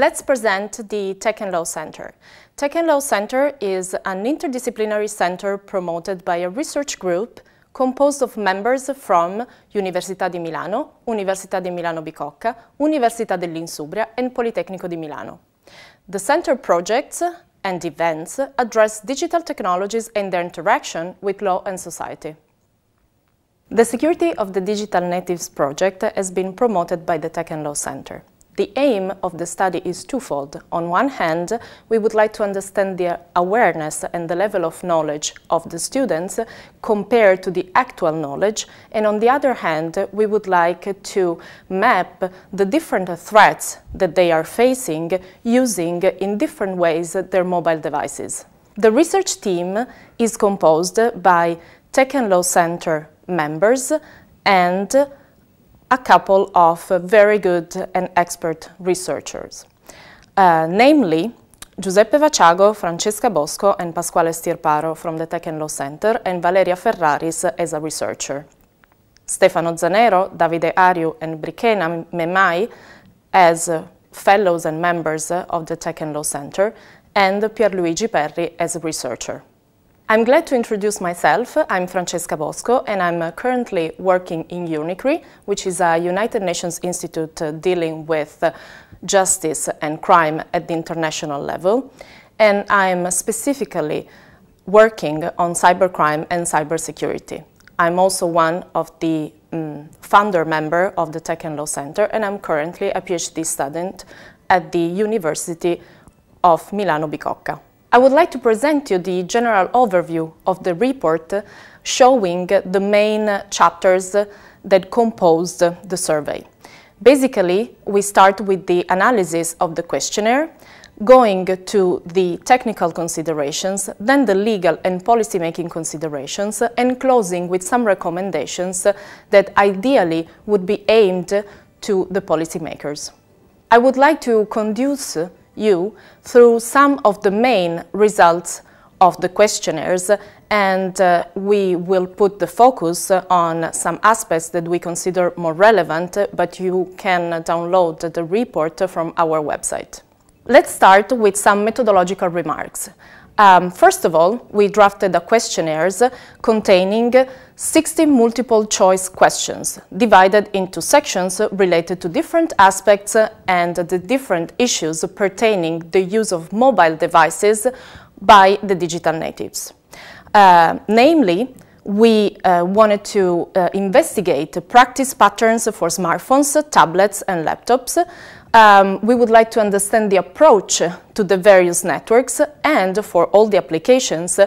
Let's present the Tech and Law Center. Tech and Law Center is an interdisciplinary center promoted by a research group composed of members from Università di Milano, Università di Milano Bicocca, Università dell'Insubria and Politecnico di Milano. The center projects and events address digital technologies and their interaction with law and society. The security of the Digital Natives project has been promoted by the Tech and Law Center. The aim of the study is twofold. On one hand, we would like to understand the awareness and the level of knowledge of the students compared to the actual knowledge, and on the other hand, we would like to map the different threats that they are facing using in different ways their mobile devices. The research team is composed by Tech and Law Center members and a couple of very good and expert researchers, namely Giuseppe Vaciago, Francesca Bosco and Pasquale Stirparo from the Tech and Law Center and Valeria Ferraris as a researcher. Stefano Zanero, Davide Ariu and Brichena Memai as fellows and members of the Tech and Law Center, and Pierluigi Perri as a researcher. I'm glad to introduce myself. I'm Francesca Bosco and I'm currently working in UNICRI, which is a United Nations institute dealing with justice and crime at the international level. And I'm specifically working on cybercrime and cybersecurity. I'm also one of the founder member of the Tech and Law Center, and I'm currently a PhD student at the University of Milano Bicocca. I would like to present you the general overview of the report showing the main chapters that composed the survey. Basically, we start with the analysis of the questionnaire, going to the technical considerations, then the legal and policy-making considerations, and closing with some recommendations that ideally would be aimed to the policymakers. I would like to conduce you through some of the main results of the questionnaires, and we will put the focus on some aspects that we consider more relevant, but you can download the report from our website. Let's start with some methodological remarks. First of all, we drafted the questionnaires containing 60 multiple-choice questions divided into sections related to different aspects and the different issues pertaining the use of mobile devices by the digital natives. Namely, we wanted to investigate practice patterns for smartphones, tablets and laptops. We would like to understand the approach to the various networks, and for all the applications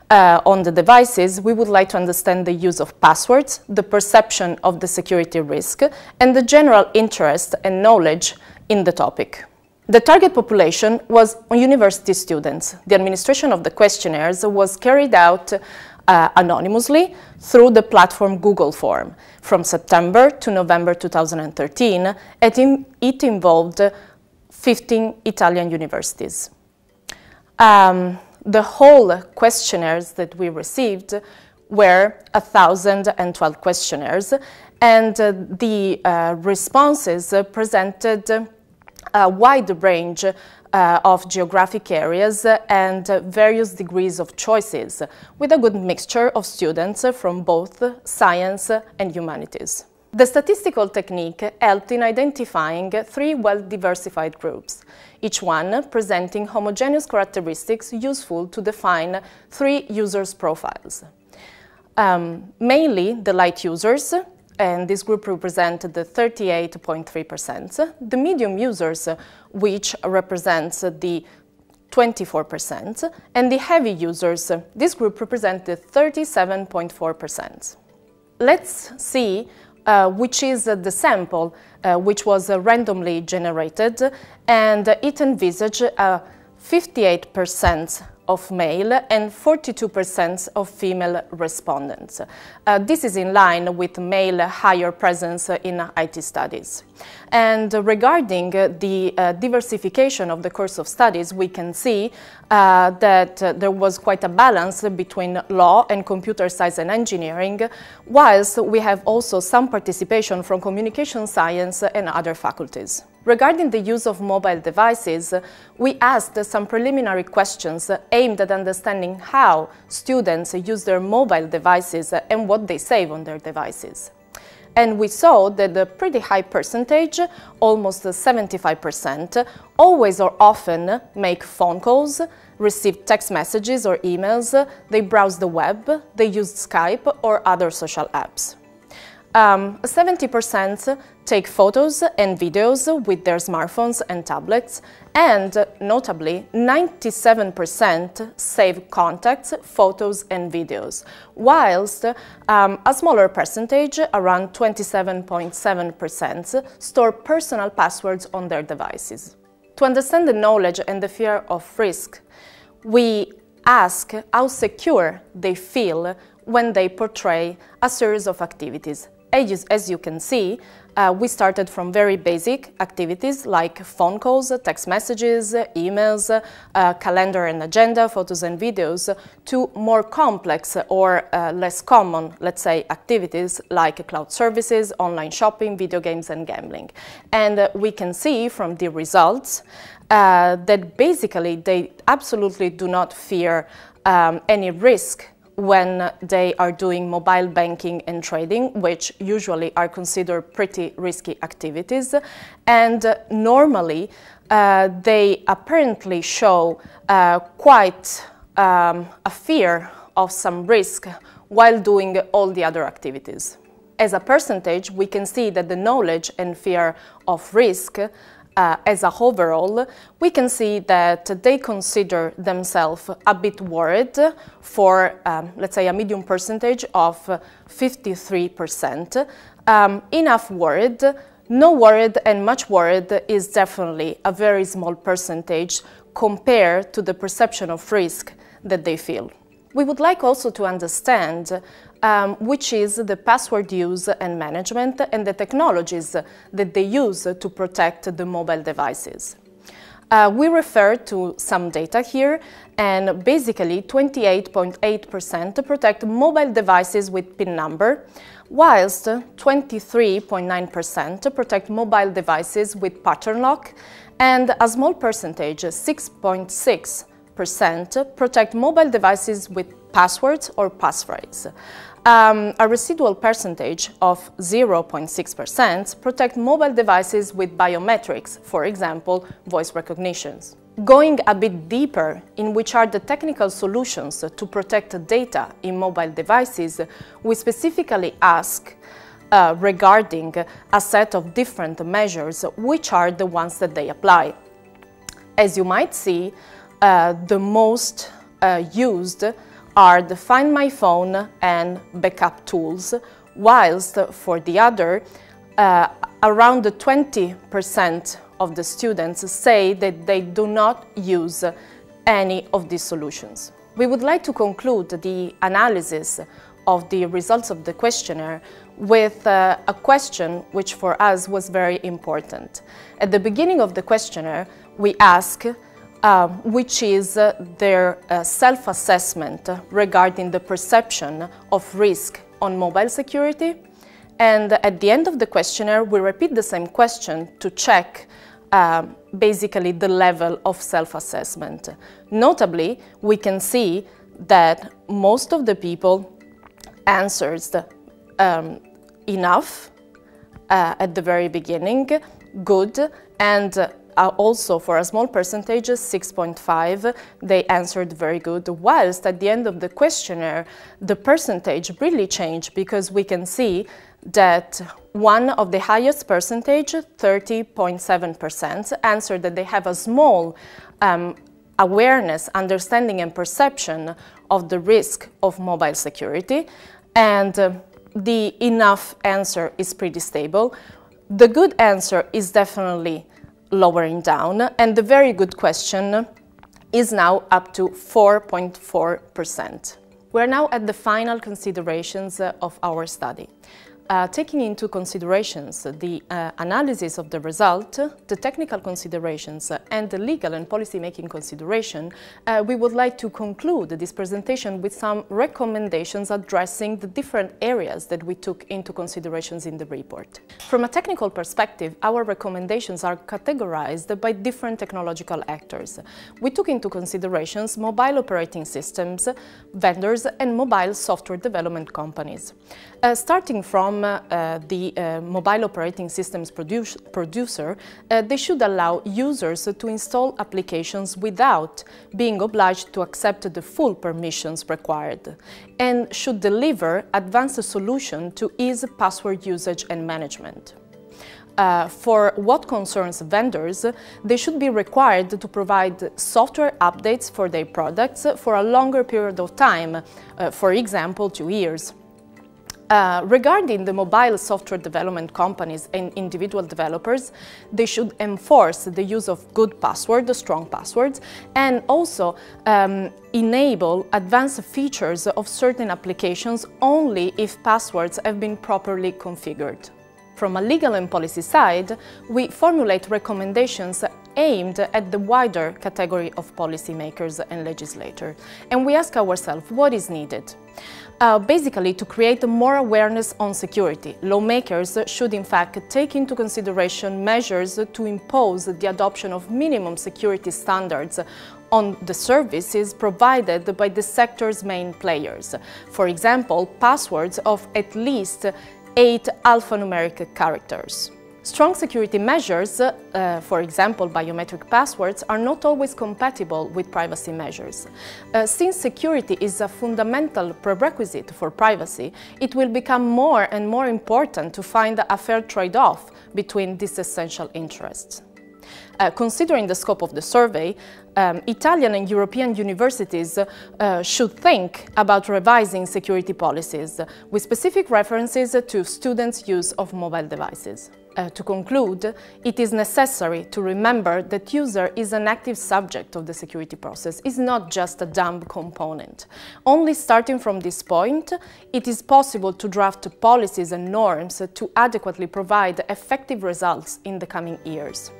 on the devices, we would like to understand the use of passwords, the perception of the security risk, and the general interest and knowledge in the topic. The target population was university students. The administration of the questionnaires was carried out anonymously through the platform Google Form from September to November 2013, and it involved 15 Italian universities. The whole questionnaires that we received were 1,012 questionnaires, and the responses presented a wide range of geographic areas and various degrees of choices, with a good mixture of students from both science and humanities. The statistical technique helped in identifying 3 well-diversified groups, each one presenting homogeneous characteristics useful to define 3 users' profiles. Mainly the light users, and this group represented the 38.3%, the medium users, which represents the 24%, and the heavy users, this group represented 37.4%. Let's see which is the sample which was randomly generated, and it envisaged 58% of male and 42% of female respondents. This is in line with male higher presence in IT studies. And regarding the diversification of the course of studies, we can see that there was quite a balance between law and computer science and engineering, whilst we have also some participation from communication science and other faculties. Regarding the use of mobile devices, we asked some preliminary questions aimed at understanding how students use their mobile devices and what they save on their devices. And we saw that a pretty high percentage, almost 75%, always or often make phone calls, receive text messages or emails, they browse the web, they use Skype or other social apps. 70% take photos and videos with their smartphones and tablets, and notably 97% save contacts, photos and videos, whilst a smaller percentage, around 27.7%, store personal passwords on their devices. To understand the knowledge and the fear of risk, we ask how secure they feel when they portray a series of activities. As you can see, we started from very basic activities like phone calls, text messages, emails, calendar and agenda, photos and videos, to more complex or less common, let's say, activities like cloud services, online shopping, video games and gambling. And we can see from the results that basically they absolutely do not fear any risk when they are doing mobile banking and trading, which usually are considered pretty risky activities. And normally they apparently show quite a fear of some risk while doing all the other activities. As a percentage, we can see that the knowledge and fear of risk as a overall, we can see that they consider themselves a bit worried for, let's say, a medium percentage of 53%. Enough worried, no worried and much worried is definitely a very small percentage compared to the perception of risk that they feel. We would like also to understand which is the password use and management and the technologies that they use to protect the mobile devices. We refer to some data here, and basically 28.8% protect mobile devices with PIN number, whilst 23.9% protect mobile devices with pattern lock, and a small percentage, 6.6%, protect mobile devices with passwords or passphrase. A residual percentage of 0.6% protect mobile devices with biometrics, for example, voice recognitions. Going a bit deeper in which are the technical solutions to protect data in mobile devices, we specifically ask regarding a set of different measures, which are the ones that they apply. As you might see, the most used are the Find My Phone and backup tools, whilst for the other, around 20% of the students say that they do not use any of these solutions. We would like to conclude the analysis of the results of the questionnaire with a question which for us was very important. At the beginning of the questionnaire, we ask which is their self-assessment regarding the perception of risk on mobile security. And at the end of the questionnaire, we repeat the same question to check basically the level of self-assessment. Notably, we can see that most of the people answered enough at the very beginning, good, and also for a small percentage, 6.5, they answered very good, whilst at the end of the questionnaire, the percentage really changed because we can see that one of the highest percentage, 30.7%, answered that they have a small awareness, understanding and perception of the risk of mobile security, and the enough answer is pretty stable. The good answer is definitely lowering down, and the very good question is now up to 4.4%. We're now at the final considerations of our study. taking into considerations the analysis of the result, the technical considerations, and the legal and policy-making consideration, we would like to conclude this presentation with some recommendations addressing the different areas that we took into considerations in the report. From a technical perspective, our recommendations are categorized by different technological actors. We took into considerations mobile operating systems, vendors, and mobile software development companies. Starting from the mobile operating systems producer, they should allow users to install applications without being obliged to accept the full permissions required, and should deliver advanced solutions to ease password usage and management. For what concerns vendors, they should be required to provide software updates for their products for a longer period of time, for example, 2 years. Regarding the mobile software development companies and individual developers, they should enforce the use of good passwords, strong passwords, and also enable advanced features of certain applications only if passwords have been properly configured. From a legal and policy side, we formulate recommendations aimed at the wider category of policymakers and legislators, and we ask ourselves what is needed. Basically, to create more awareness on security, lawmakers should in fact take into consideration measures to impose the adoption of minimum security standards on the services provided by the sector's main players. For example, passwords of at least 8 alphanumeric characters. Strong security measures, for example biometric passwords, are not always compatible with privacy measures. Since security is a fundamental prerequisite for privacy, it will become more and more important to find a fair trade-off between these essential interests. Considering the scope of the survey, Italian and European universities should think about revising security policies with specific references to students' use of mobile devices. To conclude, it is necessary to remember that user is an active subject of the security process, is not just a dumb component. Only starting from this point, it is possible to draft policies and norms to adequately provide effective results in the coming years.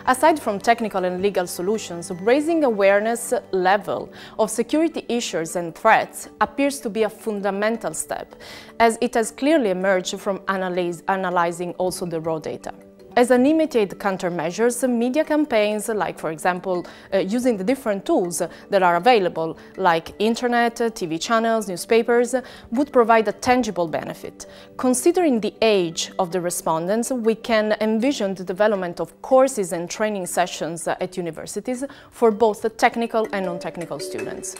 Aside from technical and legal solutions, raising awareness level of security issues and threats appears to be a fundamental step, as it has clearly emerged from analyzing also the raw data. As an immediate countermeasures, media campaigns, like for example using the different tools that are available, like internet, TV channels, newspapers, would provide a tangible benefit. Considering the age of the respondents, we can envision the development of courses and training sessions at universities for both the technical and non-technical students.